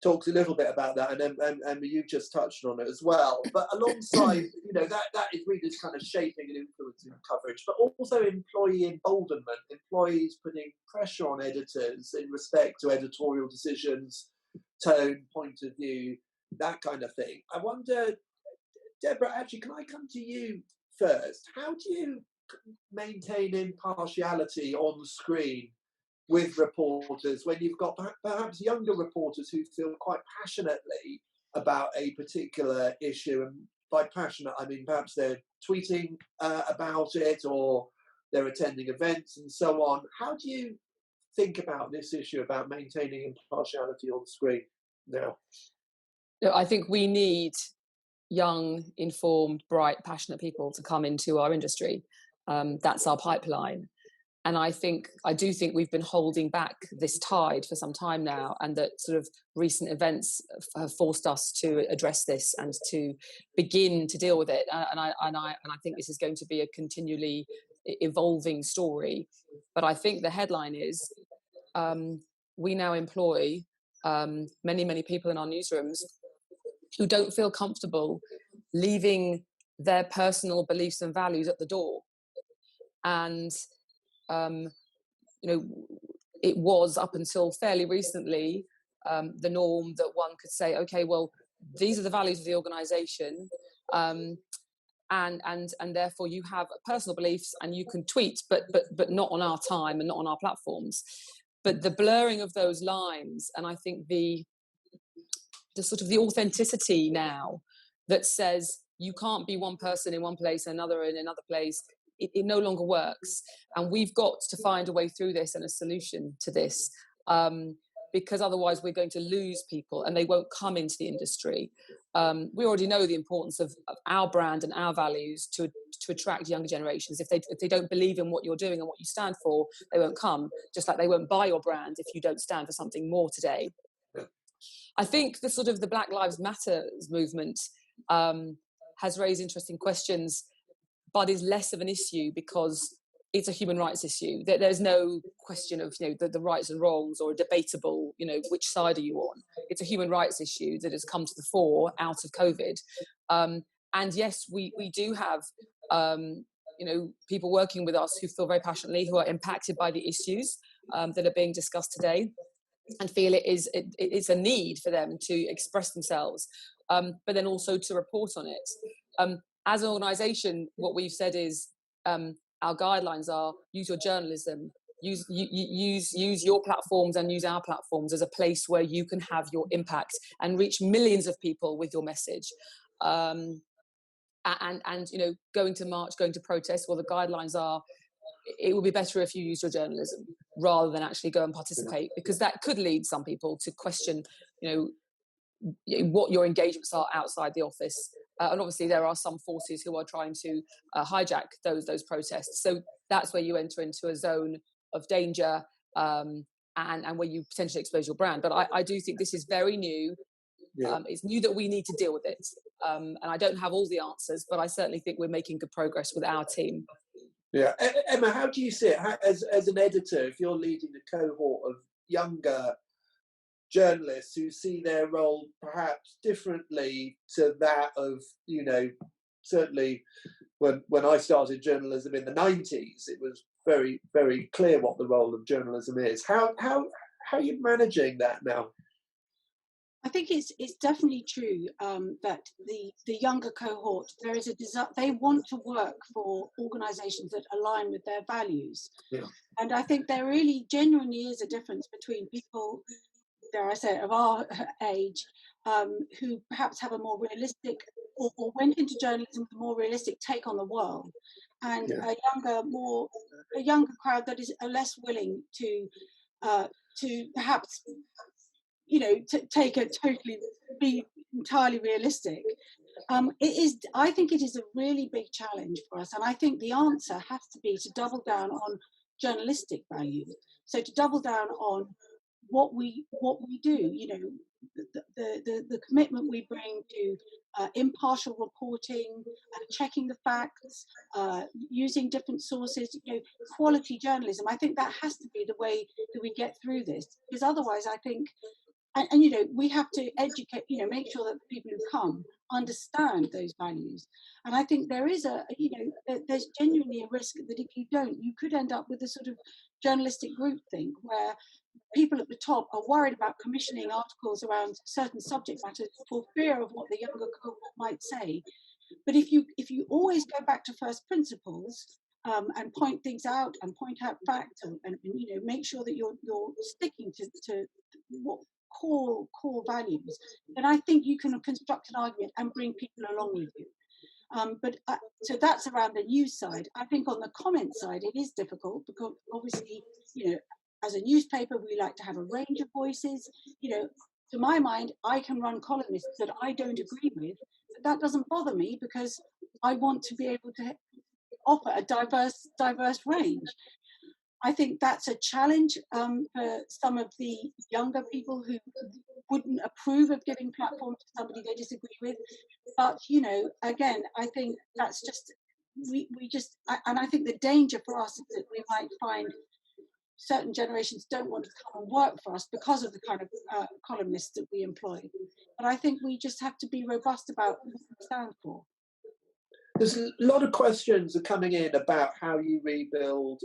talked a little bit about that, and you just touched on it as well. But alongside, that is readers kind of shaping and influencing coverage, but also employee emboldenment, employees putting pressure on editors in respect to editorial decisions, tone, point of view, that kind of thing. I wonder, Deborah, actually, can I come to you first? How do you maintain impartiality on the screen with reporters when you've got perhaps younger reporters who feel quite passionately about a particular issue? And by passionate, I mean perhaps they're tweeting about it, or they're attending events and so on. How do you think about this issue about maintaining impartiality on the screen now? I think we need young, informed, bright, passionate people to come into our industry. That's our pipeline. And I do think we've been holding back this tide for some time now, and that sort of recent events have forced us to address this and to begin to deal with it. And I think this is going to be a continually evolving story. But I think the headline is we now employ many, many people in our newsrooms who don't feel comfortable leaving their personal beliefs and values at the door. And, it was, up until fairly recently, the norm that one could say, okay, well, these are the values of the organisation, and therefore you have personal beliefs and you can tweet, but not on our time and not on our platforms. But the blurring of those lines, and I think the sort of the authenticity now that says you can't be one person in one place and another in another place, it no longer works. And we've got to find a way through this and a solution to this, because otherwise we're going to lose people and they won't come into the industry. We already know the importance of our brand and our values to attract younger generations. If they don't believe in what you're doing and what you stand for, they won't come, just like they won't buy your brand if you don't stand for something more today. I think the sort of the Black Lives Matter movement has raised interesting questions, but is less of an issue because it's a human rights issue. There's no question of the rights and wrongs or a debatable which side are you on. It's a human rights issue that has come to the fore out of COVID. And yes, we do have people working with us who feel very passionately, who are impacted by the issues that are being discussed today, and feel it's a need for them to express themselves, but then also to report on it. As an organisation, what we've said is our guidelines are: use your journalism, use your platforms, and use our platforms as a place where you can have your impact and reach millions of people with your message. And going to march, going to protest. Well, the guidelines are: it would be better if you use your journalism rather than actually go and participate, because that could lead some people to question, what your engagements are outside the office. And obviously there are some forces who are trying to hijack those protests. So that's where you enter into a zone of danger, and where you potentially expose your brand. But I do think this is very new. Yeah. It's new that we need to deal with it. And I don't have all the answers, but I certainly think we're making good progress with our team. Yeah. Emma, how do you see it as an editor, if you're leading a cohort of younger journalists who see their role perhaps differently to that of, certainly when I started journalism in the 90s, it was very, very clear what the role of journalism is. How are you managing that now? I think it's definitely true that the younger cohort, there is a desire, they want to work for organisations that align with their values. Yeah. And I think there really genuinely is a difference between people, dare I say, of our age, who perhaps have a more realistic or went into journalism with a more realistic take on the world, and yeah, a younger crowd that is less willing to perhaps be entirely realistic. I think it is a really big challenge for us, and I think the answer has to be to double down on journalistic values. So to double down on what we do, the commitment we bring to impartial reporting, checking the facts, using different sources, quality journalism. I think that has to be the way that we get through this, because otherwise I think, and we have to educate, make sure that the people who come understand those values. And I think there is there's genuinely a risk that if you don't, you could end up with a sort of journalistic groupthink where people at the top are worried about commissioning articles around certain subject matters for fear of what the younger cohort might say. But if you always go back to first principles, and point things out and point out facts, and make sure that you're sticking to what core values, then I think you can construct an argument and bring people along with you. So that's around the news side. I think on the comment side, it is difficult because obviously, as a newspaper, we like to have a range of voices. To my mind, I can run columnists that I don't agree with, but that doesn't bother me because I want to be able to offer a diverse range. I think that's a challenge for some of the younger people who wouldn't approve of giving platform to somebody they disagree with. But, again, I think that's just, and I think the danger for us is that we might find certain generations don't want to come and work for us because of the kind of columnists that we employ. But I think we just have to be robust about what we stand for. There's a lot of questions are coming in about how you rebuild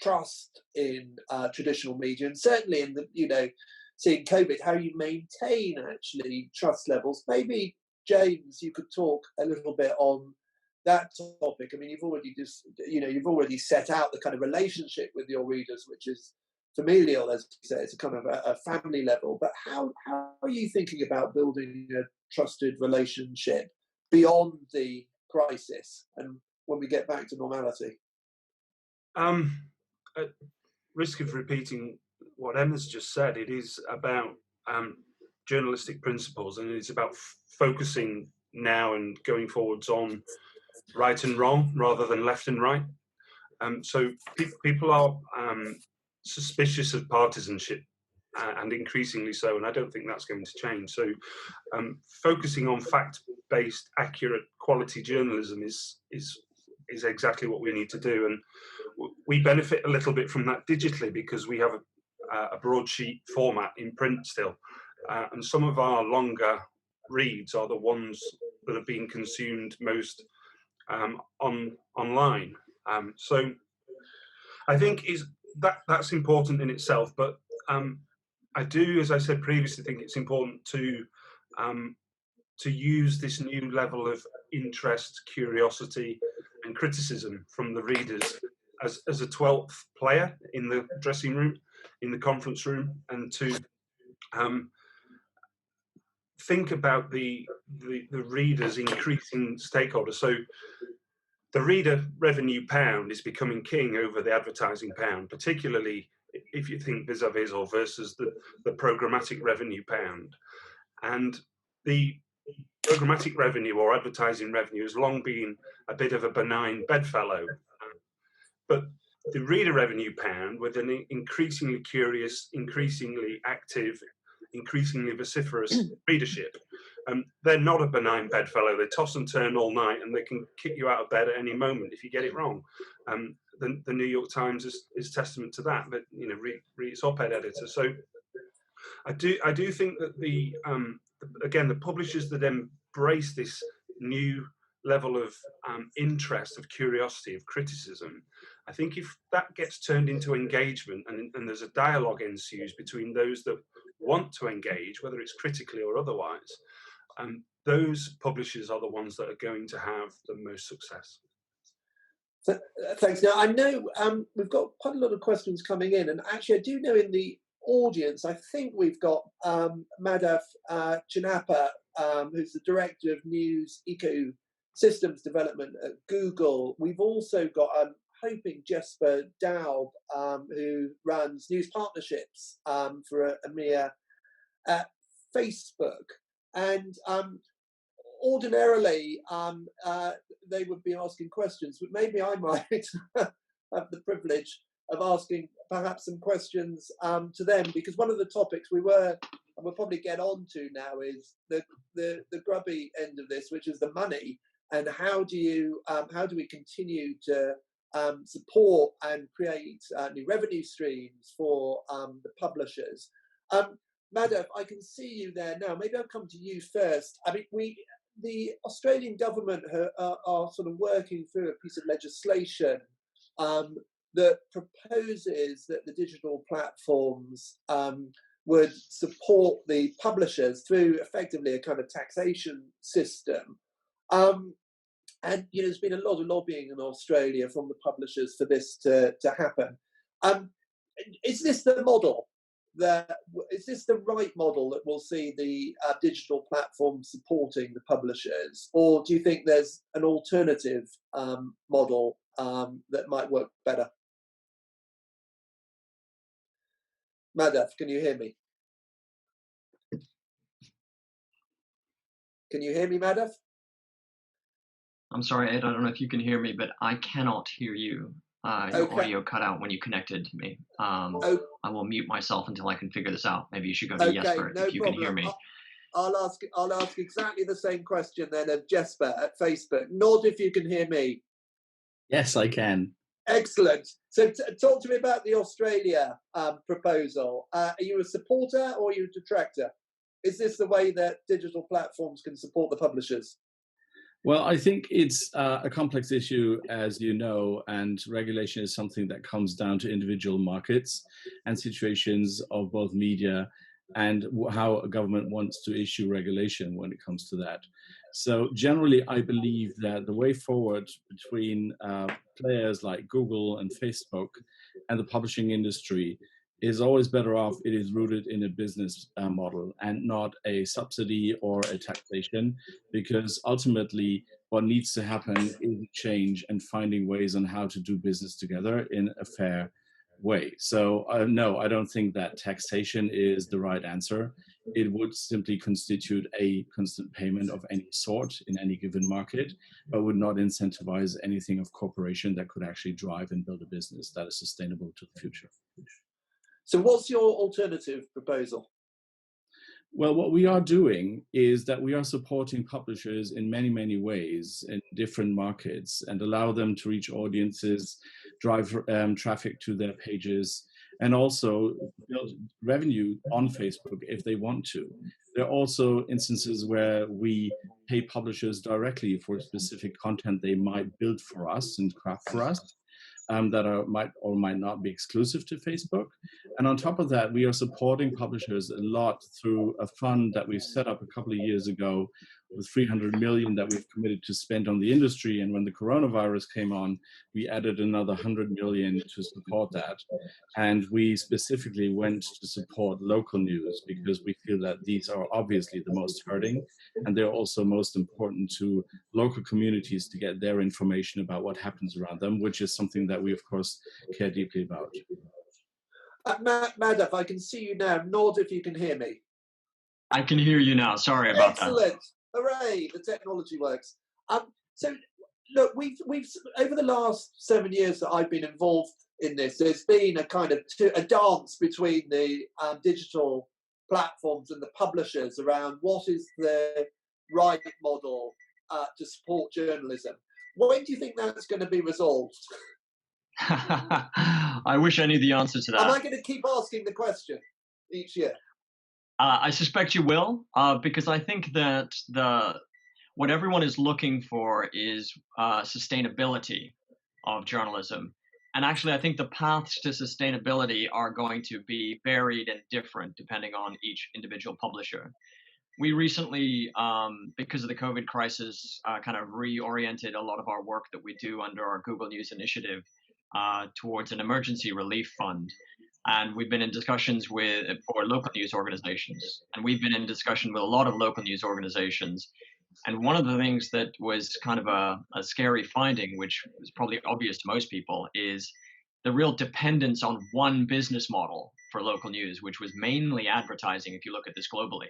trust in traditional media, and certainly in the, seeing COVID, how you maintain actually trust levels. Maybe James, you could talk a little bit on that topic. I mean, you've already set out the kind of relationship with your readers, which is familial, as you say, it's a kind of a family level. But how are you thinking about building a trusted relationship beyond the crisis and when we get back to normality? At risk of repeating what Emma's just said, it is about journalistic principles, and it's about focusing now and going forwards on right and wrong rather than left and right. So people are suspicious of partisanship, and increasingly so, and I don't think that's going to change. So focusing on fact-based, accurate, quality journalism is exactly what we need to do, and we benefit a little bit from that digitally because we have a broadsheet format in print still, and some of our longer reads are the ones that are being consumed most online. So I think that's important in itself, but I do, as I said previously, think it's important to use this new level of interest, curiosity, and criticism from the readers as a 12th player in the dressing room, in the conference room, and to think about the reader's increasing stakeholders. So the reader revenue pound is becoming king over the advertising pound, particularly if you think vis-a-vis or versus the programmatic revenue pound. And the programmatic revenue or advertising revenue has long been a bit of a benign bedfellow. But the reader revenue pound, with an increasingly curious, increasingly active, increasingly vociferous readership, they're not a benign bedfellow. They toss and turn all night, and they can kick you out of bed at any moment if you get it wrong. The New York Times is testament to that. But read its op-ed editor. So I do think that the publishers that embrace this new level of interest, of curiosity, of criticism, I think if that gets turned into engagement and there's a dialogue ensues between those that want to engage, whether it's critically or otherwise, those publishers are the ones that are going to have the most success. So, thanks. Now, I know we've got quite a lot of questions coming in, and actually I do know in the audience, I think we've got Madhav Chinappa, who's the Director of News Ecosystems Development at Google. We've also got, I'm hoping, Jesper Daub, who runs news partnerships for EMEA at Facebook. And ordinarily, they would be asking questions, but maybe I might have the privilege of asking perhaps some questions to them, because one of the topics we'll probably get on to now is the grubby end of this, which is the money, and how do we continue to support and create new revenue streams for the publishers. Madhav, I can see you there now. Maybe I'll come to you first. I mean, the Australian government are sort of working through a piece of legislation that proposes that the digital platforms would support the publishers through effectively a kind of taxation system. And there's been a lot of lobbying in Australia from the publishers for this to happen. Is this the model? Is this the right model that we'll see the digital platform supporting the publishers, or do you think there's an alternative model that might work better? Madhav, can you hear me? Can you hear me, Madhav? I'm sorry, Ed, I don't know if you can hear me, but I cannot hear you. Your audio cut out when you connected to me. I will mute myself until I can figure this out. Maybe you should go to Jesper if you can hear me. I'll ask exactly the same question then of Jesper at Facebook. Nod if you can hear me. Yes, I can. Excellent. So talk to me about the Australia proposal. Are you a supporter or are you a detractor? Is this the way that digital platforms can support the publishers? Well, I think it's a complex issue, as you know, and regulation is something that comes down to individual markets and situations of both media and how a government wants to issue regulation when it comes to that. So generally, I believe that the way forward between players like Google and Facebook and the publishing industry is always better off it is rooted in a business model and not a subsidy or a taxation, because ultimately what needs to happen is change and finding ways on how to do business together in a fair way. So no, I don't think that taxation is the right answer. It would simply constitute a constant payment of any sort in any given market, but would not incentivize anything of cooperation that could actually drive and build a business that is sustainable to the future. So what's your alternative proposal? Well, what we are doing is that we are supporting publishers in many, many ways in different markets and allow them to reach audiences, drive traffic to their pages, and also build revenue on Facebook if they want to. There are also instances where we pay publishers directly for specific content they might build for us and craft for us. That might or might not be exclusive to Facebook. And on top of that, we are supporting publishers a lot through a fund that we've set up a couple of years ago with 300 million that we've committed to spend on the industry. And when the coronavirus came on, we added another 100 million to support that. And we specifically went to support local news because we feel that these are obviously the most hurting, and they're also most important to local communities to get their information about what happens around them, which is something that we, of course, care deeply about. Madhav, I can see you now. Nod if you can hear me. I can hear you now. Sorry about that. Excellent. Hooray, the technology works. So look, we've over the last 7 years that I've been involved in this, there's been a kind of a dance between the digital platforms and the publishers around what is the right model to support journalism. When do you think that's going to be resolved? I wish I knew the answer to that. Am I going to keep asking the question each year? I suspect you will, because I think that what everyone is looking for is sustainability of journalism. And actually, I think the paths to sustainability are going to be varied and different depending on each individual publisher. We recently, because of the COVID crisis, kind of reoriented a lot of our work that we do under our Google News initiative towards an emergency relief fund. And we've been in discussions for local news organizations. And we've been in discussion with a lot of local news organizations. And one of the things that was kind of a scary finding, which was probably obvious to most people, is the real dependence on one business model for local news, which was mainly advertising, if you look at this globally.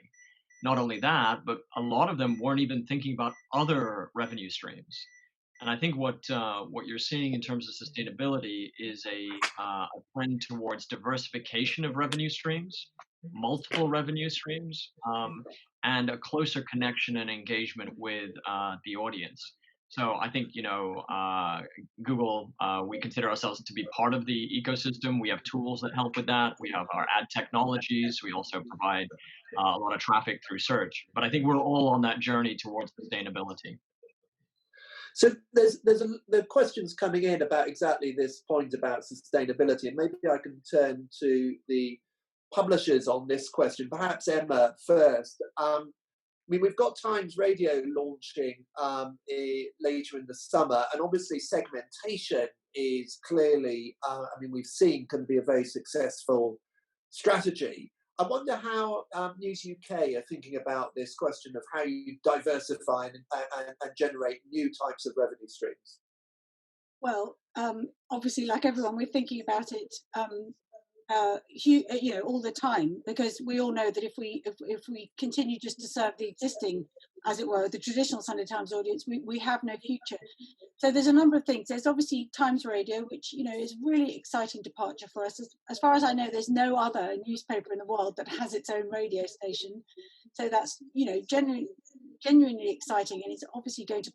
Not only that, but a lot of them weren't even thinking about other revenue streams. And I think what you're seeing in terms of sustainability is a trend towards diversification of revenue streams, multiple revenue streams, and a closer connection and engagement with the audience. So I think, Google, we consider ourselves to be part of the ecosystem. We have tools that help with that. We have our ad technologies. We also provide a lot of traffic through search. But I think we're all on that journey towards sustainability. So the questions coming in about exactly this point about sustainability, and maybe I can turn to the publishers on this question. Perhaps Emma first. We've got Times Radio launching later in the summer, and obviously segmentation is clearly, we've seen can be a very successful strategy. I wonder how News UK are thinking about this question of how you diversify and generate new types of revenue streams. Well, obviously, like everyone, we're thinking about it, all the time, because we all know that if we continue just to serve the existing, as it were, the traditional Sunday Times audience, we have no future. So there's a number of things. There's obviously Times Radio, which is really exciting departure for us. As far as I know, there's no other newspaper in the world that has its own radio station. So that's genuinely exciting, and it's obviously going to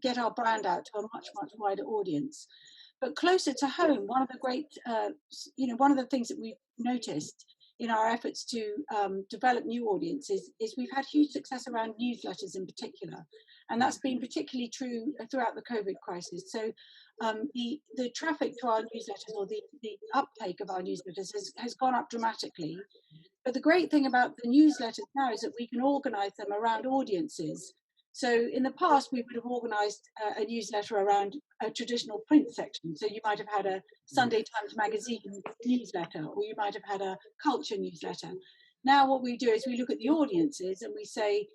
get our brand out to a much, much wider audience. But closer to home, one of the great, one of the things that we've noticed in our efforts to develop new audiences is we've had huge success around newsletters in particular. And that's been particularly true throughout the COVID crisis. So the traffic to our newsletters, or the uptake of our newsletters has gone up dramatically. But the great thing about the newsletters now is that we can organize them around audiences. So in the past, we would have organized a newsletter around a traditional print section. So you might have had a Sunday Times Magazine newsletter, or you might have had a culture newsletter. Now what we do is we look at the audiences and we say,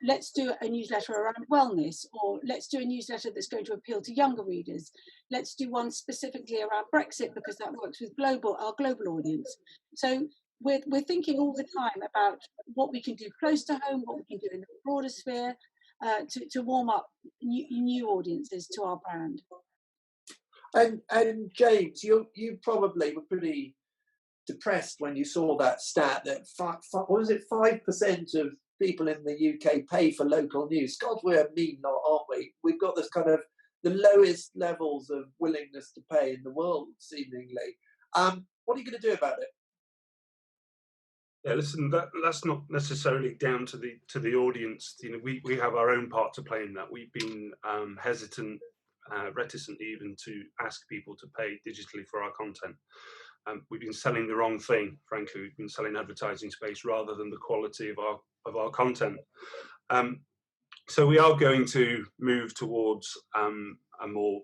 let's do a newsletter around wellness, or let's do a newsletter that's going to appeal to younger readers. Let's do one specifically around Brexit, because that works with our global audience. So we're thinking all the time about what we can do close to home, what we can do in the broader sphere, to warm up new audiences to our brand. And James, you probably were pretty depressed when you saw that stat that 5% of people in the UK pay for local news. God, we're a mean lot, aren't we? We've got this kind of the lowest levels of willingness to pay in the world, seemingly. What are you going to do about it? Yeah, listen, that's not necessarily down to the audience. We have our own part to play in that. We've been hesitant, reticent even to ask people to pay digitally for our content. We've been selling the wrong thing, frankly. We've been selling advertising space rather than the quality of our content. So we are going to move towards a more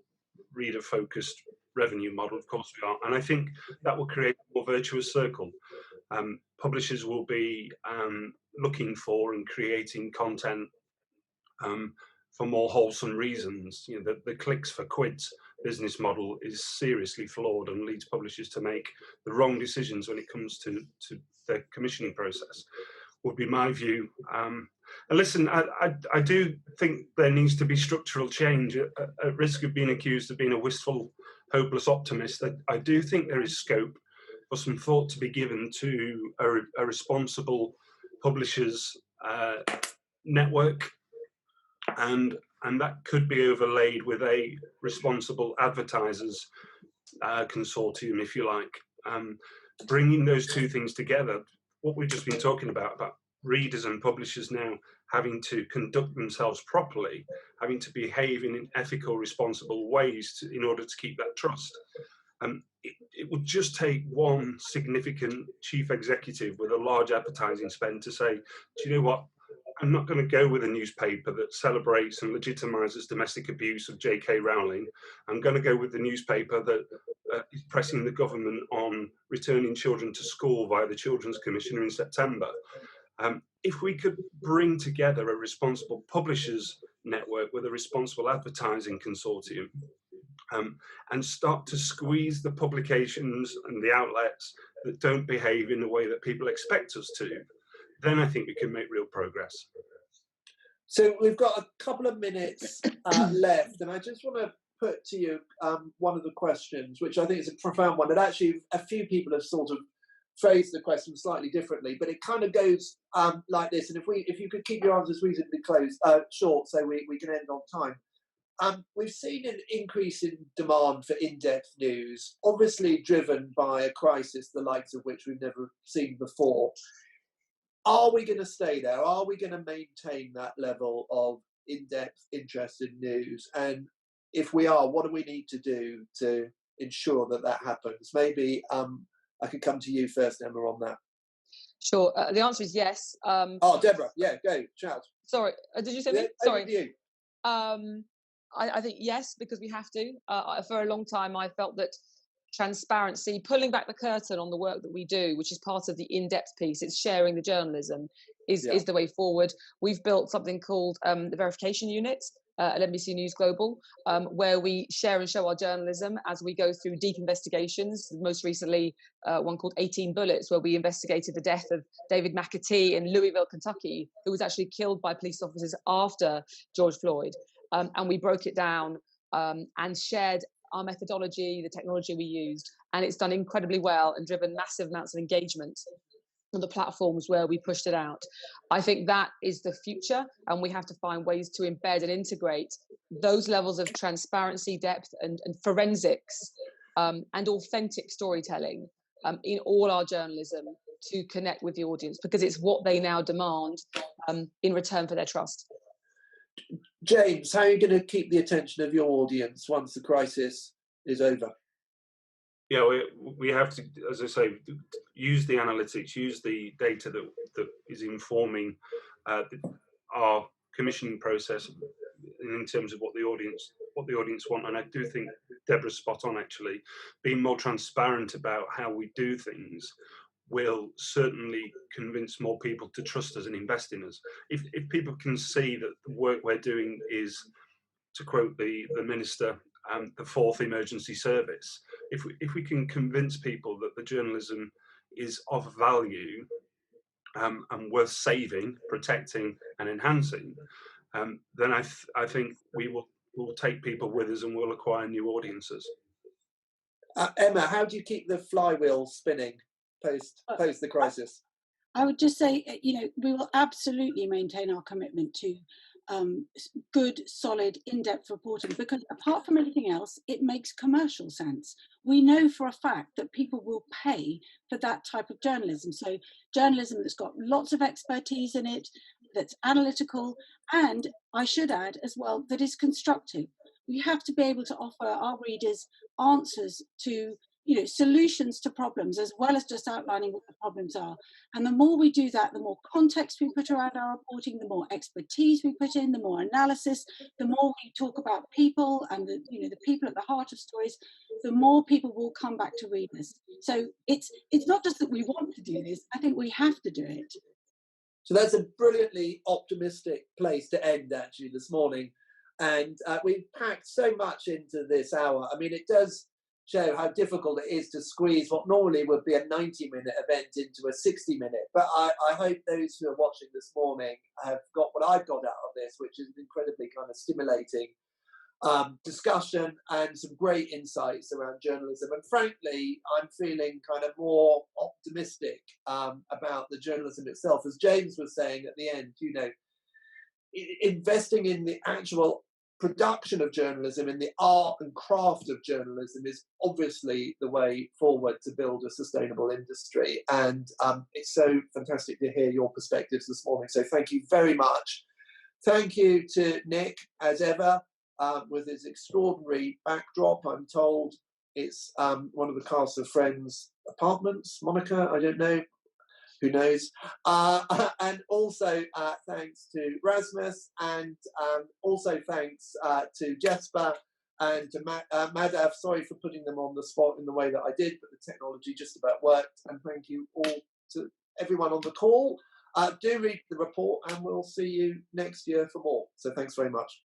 reader-focused revenue model. Of course we are, and I think that will create a more virtuous circle. Publishers will be looking for and creating content for more wholesome reasons. The clicks for quids business model is seriously flawed and leads publishers to make the wrong decisions when it comes to the commissioning process, would be my view. And listen, I do think there needs to be structural change. At risk of being accused of being a wistful, hopeless optimist, I do think there is scope for some thought to be given to a responsible publishers network, and that could be overlaid with a responsible advertisers consortium, if you like. Bringing those two things together, what we've just been talking about readers and publishers now having to conduct themselves properly, having to behave in ethical, responsible ways in order to keep that trust. It would just take one significant chief executive with a large advertising spend to say, do you know what? I'm not going to go with a newspaper that celebrates and legitimizes domestic abuse of J.K. Rowling. I'm going to go with the newspaper that is pressing the government on returning children to school via the Children's Commissioner in September. If we could bring together a responsible publishers network with a responsible advertising consortium, and start to squeeze the publications and the outlets that don't behave in the way that people expect us to, then I think we can make real progress. So we've got a couple of minutes left, and I just want to put to you one of the questions, which I think is a profound one, and actually a few people have sort of phrased the question slightly differently, but it kind of goes like this, and if you could keep your answers reasonably short so we can end on time. We've seen an increase in demand for in-depth news, obviously driven by a crisis the likes of which we've never seen before. Are we going to stay there? Are we going to maintain that level of in-depth interest in news? And if we are, what do we need to do to ensure that happens? Maybe I could come to you first, Emma, on that. Sure. The answer is yes. Deborah, yeah, go, shout. Sorry, did you say me? Sorry. Over to you. I think yes, because we have to. For a long time, I felt that transparency, pulling back the curtain on the work that we do, which is part of the in-depth piece, it's sharing the journalism, is the way forward. We've built something called the verification unit at NBC News Global, where we share and show our journalism as we go through deep investigations. Most recently, one called 18 Bullets, where we investigated the death of David McAtee in Louisville, Kentucky, who was actually killed by police officers after George Floyd. And we broke it down and shared our methodology, the technology we used, and it's done incredibly well and driven massive amounts of engagement. on the platforms where we pushed it out. I think that is the future, and we have to find ways to embed and integrate those levels of transparency, depth, and forensics, and authentic storytelling in all our journalism to connect with the audience, because it's what they now demand in return for their trust. James, how are you going to keep the attention of your audience once the crisis is over? Yeah, we have to, as I say, use the analytics, use the data that is informing our commissioning process in terms of what the audience want. And I do think Deborah's spot on, actually. Being more transparent about how we do things will certainly convince more people to trust us and invest in us. If people can see that the work we're doing is, to quote the minister, the fourth emergency service, if we can convince people that the journalism is of value and worth saving, protecting and enhancing, then I think we'll take people with us and we'll acquire new audiences. Emma, how do you keep the flywheel spinning post the crisis? I would just say, we will absolutely maintain our commitment to good, solid, in-depth reporting, because apart from anything else, it makes commercial sense. We know for a fact that people will pay for that type of journalism. So journalism that's got lots of expertise in it, that's analytical, and I should add as well, that is constructive. We have to be able to offer our readers answers to, solutions to problems, as well as just outlining what the problems are. And the more we do that, the more context we put around our reporting, the more expertise we put in, the more analysis, the more we talk about people and the people at the heart of stories, the more people will come back to read us. So it's not just that we want to do this, I think we have to do it. So that's a brilliantly optimistic place to end, actually, this morning. And we've packed so much into this hour. I mean, it does show how difficult it is to squeeze what normally would be a 90-minute event into a 60-minute. But I hope those who are watching this morning have got what I've got out of this, which is an incredibly kind of stimulating discussion and some great insights around journalism. And frankly, I'm feeling kind of more optimistic about the journalism itself. As James was saying at the end, investing in the actual production of journalism, in the art and craft of journalism, is obviously the way forward to build a sustainable industry. And it's so fantastic to hear your perspectives this morning. So thank you very much. Thank you to Nic, as ever, with his extraordinary backdrop. I'm told it's one of the cast of Friends apartments. Monica, I don't know. Who knows? And also thanks to Rasmus, and also thanks to Jesper and to Madav. Sorry for putting them on the spot in the way that I did, but the technology just about worked. And thank you all to everyone on the call. Do read the report, and we'll see you next year for more. So thanks very much.